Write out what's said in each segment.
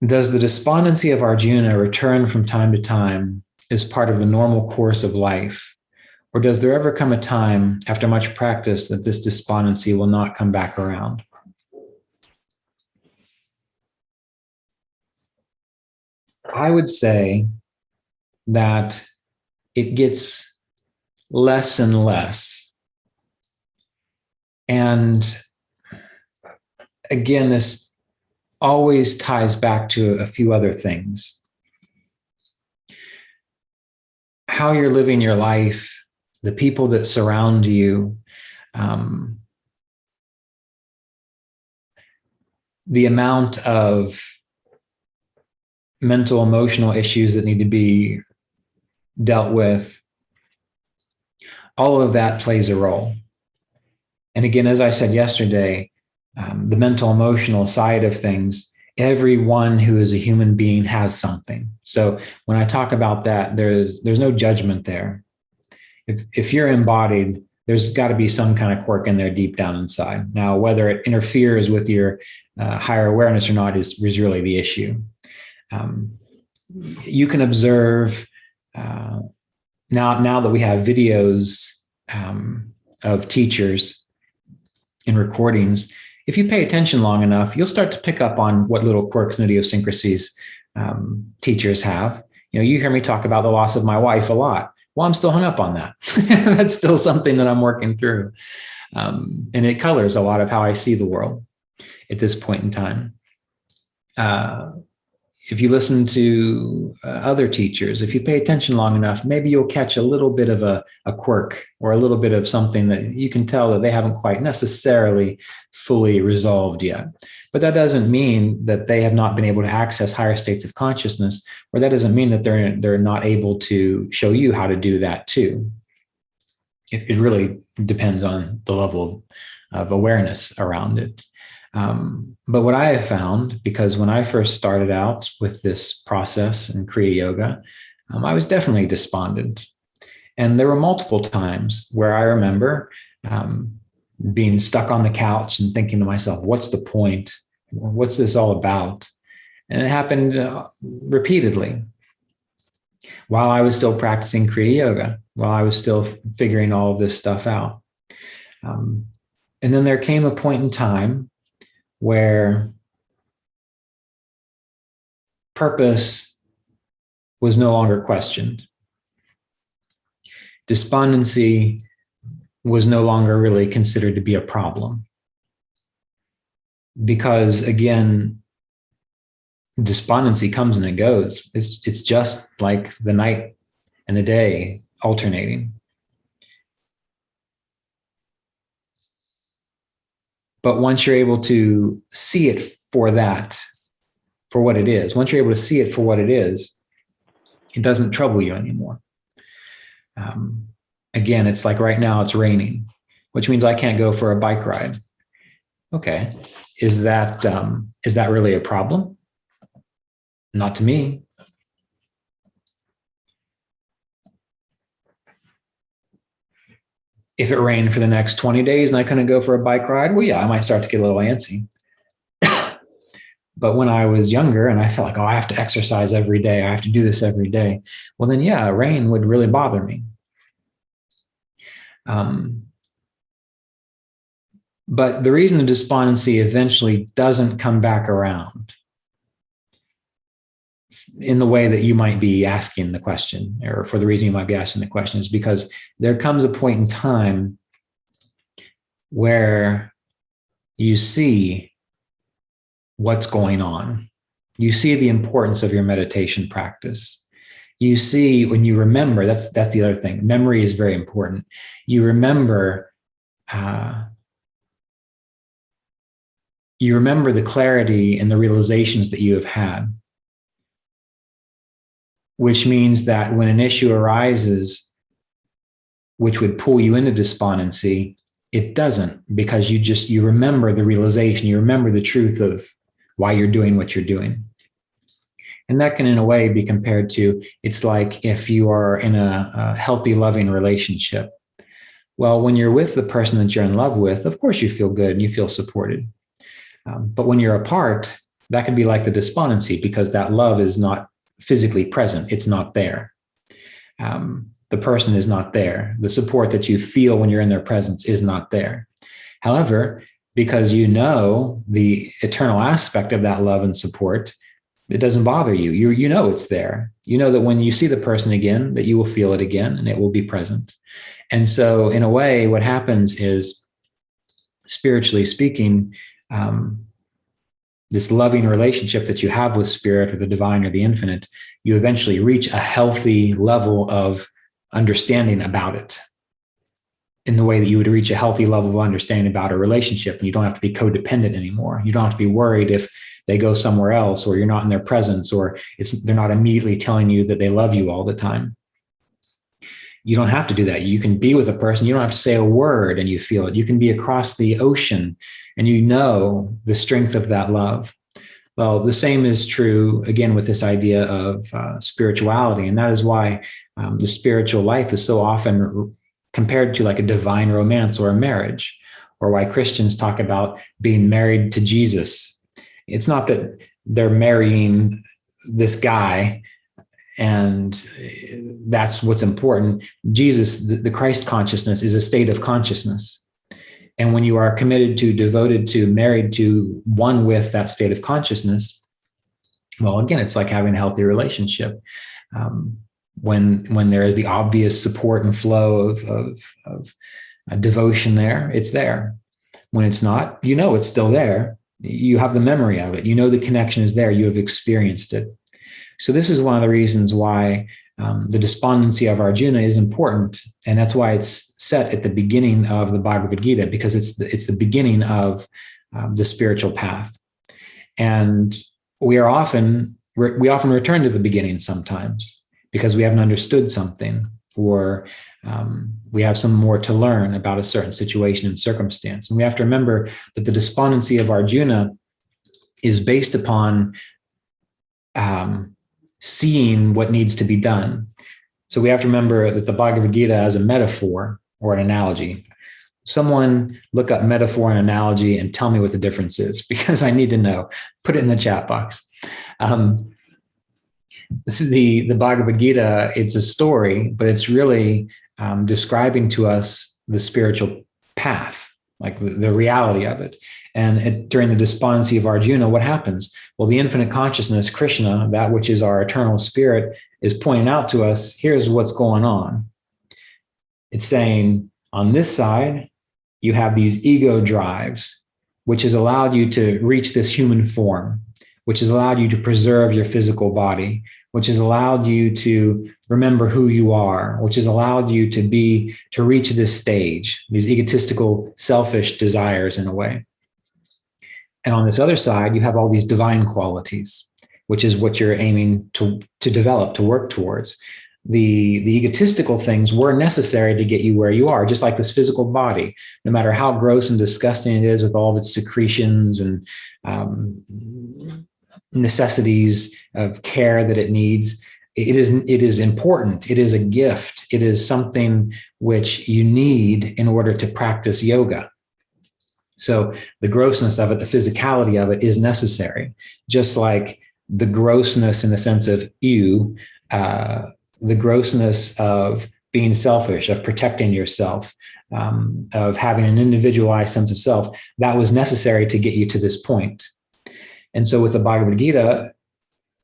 Does the despondency of Arjuna return from time to time as part of the normal course of life? Or does there ever come a time after much practice that this despondency will not come back around? I would say that it gets less and less. And again, this always ties back to a few other things. How you're living your life, the people that surround you, the amount of mental, emotional issues that need to be dealt with, all of that plays a role. And again, as I said yesterday, the mental, emotional side of things, everyone who is a human being has something. So when I talk about that, there's no judgment there. If you're embodied, there's got to be some kind of quirk in there deep down inside. Now, whether it interferes with your higher awareness or not is really the issue. You can observe now that we have videos of teachers and recordings. If you pay attention long enough, you'll start to pick up on what little quirks and idiosyncrasies teachers have. You hear me talk about the loss of my wife a lot. Well, I'm still hung up on that. That's still something that I'm working through. And it colors a lot of how I see the world at this point in time. If you listen to other teachers, if you pay attention long enough, maybe you'll catch a little bit of a quirk or a little bit of something that you can tell that they haven't quite necessarily fully resolved yet. But that doesn't mean that they have not been able to access higher states of consciousness, or that doesn't mean that they're not able to show you how to do that too. It really depends on the level of awareness around it. But what I have found, because when I first started out with this process in Kriya Yoga, I was definitely despondent. And there were multiple times where I remember being stuck on the couch and thinking to myself, what's the point? What's this all about? And it happened repeatedly while I was still practicing Kriya Yoga, while I was still figuring all of this stuff out. And then there came a point in time where purpose was no longer questioned. Despondency was no longer really considered to be a problem. Because again, despondency comes and it goes. It's just like the night and the day alternating. But once you're able to see it for what it is, once you're able to see it for what it is, it doesn't trouble you anymore. Again, it's like right now it's raining, which means I can't go for a bike ride. Okay, is that really a problem? Not to me. If it rained for the next 20 days and I couldn't go for a bike ride, well, yeah, I might start to get a little antsy. But when I was younger and I felt like, oh, I have to exercise every day, I have to do this every day, well, then, yeah, rain would really bother me. But the reason the despondency eventually doesn't come back around in the way that you might be asking the question, or for the reason you might be asking the question, is because there comes a point in time where you see what's going on. You see the importance of your meditation practice. You see, when you remember, that's the other thing. Memory is very important. You remember the clarity and the realizations that you have had, which means that when an issue arises, which would pull you into despondency, it doesn't, because you remember the realization, you remember the truth of why you're doing what you're doing. And that can, in a way, be compared to, it's like if you are in a healthy, loving relationship. Well, when you're with the person that you're in love with, of course you feel good and you feel supported. But when you're apart, That could be like the despondency, because that love is not physically present. It's not there. The person is not there. The support that you feel when you're in their presence is not there. However, because you know the eternal aspect of that love and support, it doesn't bother you. You know it's there. You know that when you see the person again, that you will feel it again and it will be present. And so in a way, what happens is, spiritually speaking, this loving relationship that you have with spirit or the divine or the infinite, you eventually reach a healthy level of understanding about it, in the way that you would reach a healthy level of understanding about a relationship. And you don't have to be codependent anymore. You don't have to be worried if they go somewhere else, or you're not in their presence, or they're not immediately telling you that they love you all the time. You don't have to do that. You can be with a person. You don't have to say a word and you feel it. You can be across the ocean and you know the strength of that love. Well, the same is true, again, with this idea of spirituality. And that is why the spiritual life is so often compared to like a divine romance or a marriage, or why Christians talk about being married to Jesus. It's not that they're marrying this guy and that's what's important. Jesus, the Christ consciousness, is a state of consciousness. And when you are committed to, devoted to, married to, one with that state of consciousness, well, again, it's like having a healthy relationship. When there is the obvious support and flow of devotion there, it's there. When it's not, you know it's still there. You have the memory of it. You know the connection is there. You have experienced it. So this is one of the reasons why the despondency of Arjuna is important. And that's why it's set at the beginning of the Bhagavad Gita, because it's the beginning of the spiritual path. And we often return to the beginning sometimes because we haven't understood something, or we have some more to learn about a certain situation and circumstance. And we have to remember that the despondency of Arjuna is based upon seeing what needs to be done. So we have to remember that the Bhagavad Gita as a metaphor or an analogy. Someone look up metaphor and analogy and tell me what the difference is, because I need to know. Put it in the chat box. The Bhagavad Gita, it's a story, but it's really describing to us the spiritual path, like the reality of it. And during the despondency of Arjuna, what happens? Well, the infinite consciousness, Krishna, that which is our eternal spirit, is pointing out to us, here's what's going on. It's saying, on this side, you have these ego drives, which has allowed you to reach this human form, which has allowed you to preserve your physical body, which has allowed you to remember who you are, which has allowed you to reach this stage, these egotistical, selfish desires in a way. And on this other side, you have all these divine qualities, which is what you're aiming to develop, to work towards. The egotistical things were necessary to get you where you are, just like this physical body. No matter how gross and disgusting it is with all of its secretions and necessities of care that it needs, it is important. It is a gift. It is something which you need in order to practice yoga. So the grossness of it, the physicality of it, is necessary. Just like the grossness in the sense of ew, the grossness of being selfish, of protecting yourself, of having an individualized sense of self, that was necessary to get you to this point. And so with the Bhagavad Gita,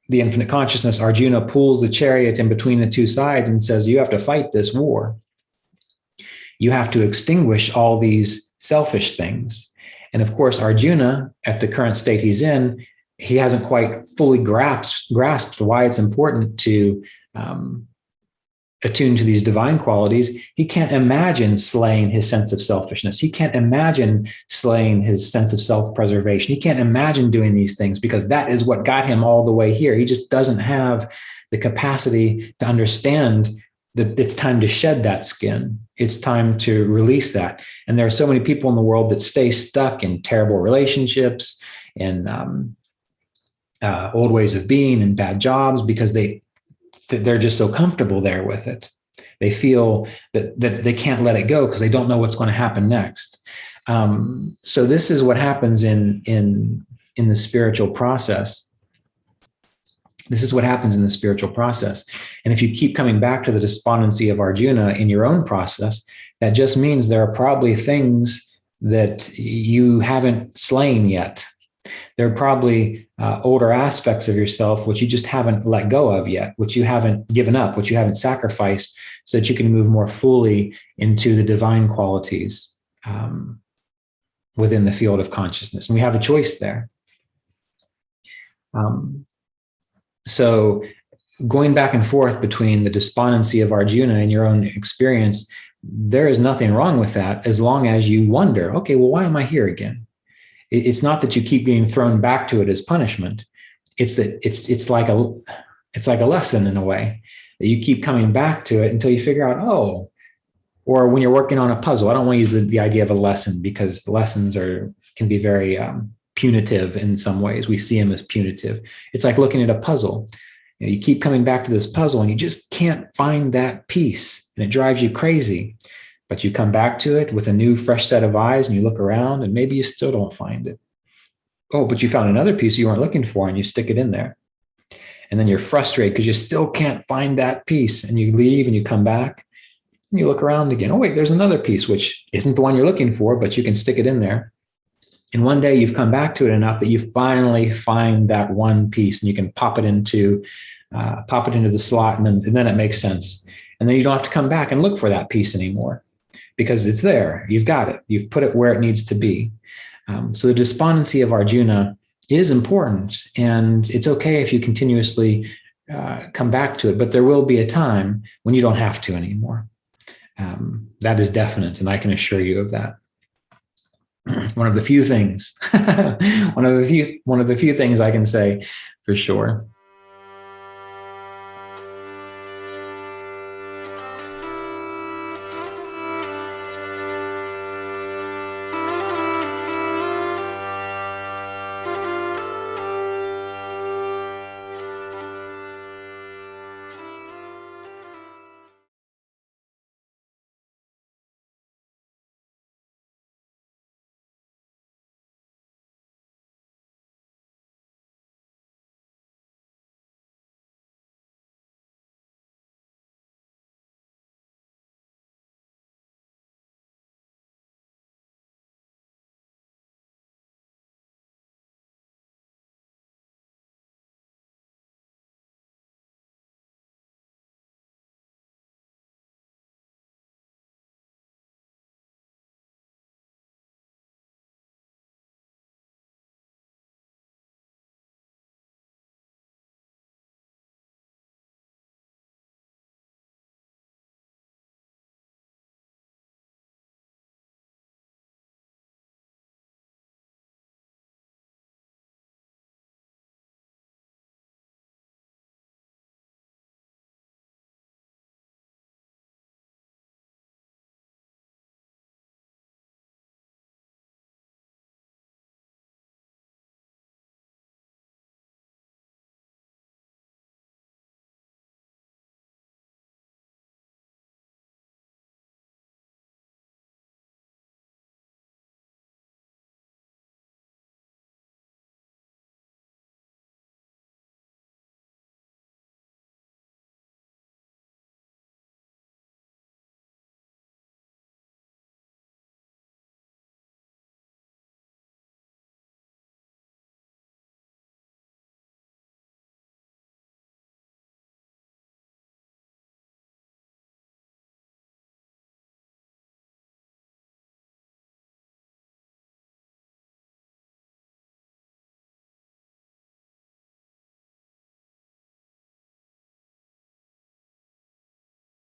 the infinite consciousness, Arjuna pulls the chariot in between the two sides and says, you have to fight this war. You have to extinguish all these selfish things. And of course, Arjuna, at the current state he's in, he hasn't quite fully grasped why it's important to attune to these divine qualities. He can't imagine slaying his sense of selfishness. He can't imagine slaying his sense of self-preservation. He can't imagine doing these things because that is what got him all the way here. He just doesn't have the capacity to understand that it's time to shed that skin. It's time to release that. And there are so many people in the world that stay stuck in terrible relationships and old ways of being and bad jobs because they're just so comfortable there with it. They feel that they can't let it go because they don't know what's going to happen next. So this is what happens in in the spiritual process. This is what happens in the spiritual process. And if you keep coming back to the despondency of Arjuna in your own process, that just means there are probably things that you haven't slain yet. There are probably older aspects of yourself which you just haven't let go of yet, which you haven't given up, which you haven't sacrificed, so that you can move more fully into the divine qualities within the field of consciousness. And we have a choice there. So going back and forth between the despondency of Arjuna and your own experience, there is nothing wrong with that, as long as you wonder, okay, well, why am I here again? It's not that you keep being thrown back to it as punishment. It's that it's like a lesson in a way, that you keep coming back to it until you figure out, oh, or when you're working on a puzzle. I don't want to use the idea of a lesson, because the lessons can be very punitive in some ways. We see them as punitive. It's like looking at a puzzle. You keep coming back to this puzzle and you just can't find that piece, and it drives you crazy. But you come back to it with a new, fresh set of eyes, and you look around, and maybe you still don't find it. Oh, but you found another piece you weren't looking for, and you stick it in there. And then you're frustrated because you still can't find that piece, and you leave and you come back and you look around again. Oh, wait, there's another piece, which isn't the one you're looking for, but you can stick it in there. And one day you've come back to it enough that you finally find that one piece, and you can pop it into the slot, and then it makes sense. And then you don't have to come back and look for that piece anymore, because it's there. You've got it. You've put it where it needs to be. So the despondency of Arjuna is important, and it's okay if you continuously come back to it, but there will be a time when you don't have to anymore. That is definite, and I can assure you of that. One of the few things, one of the few things I can say for sure.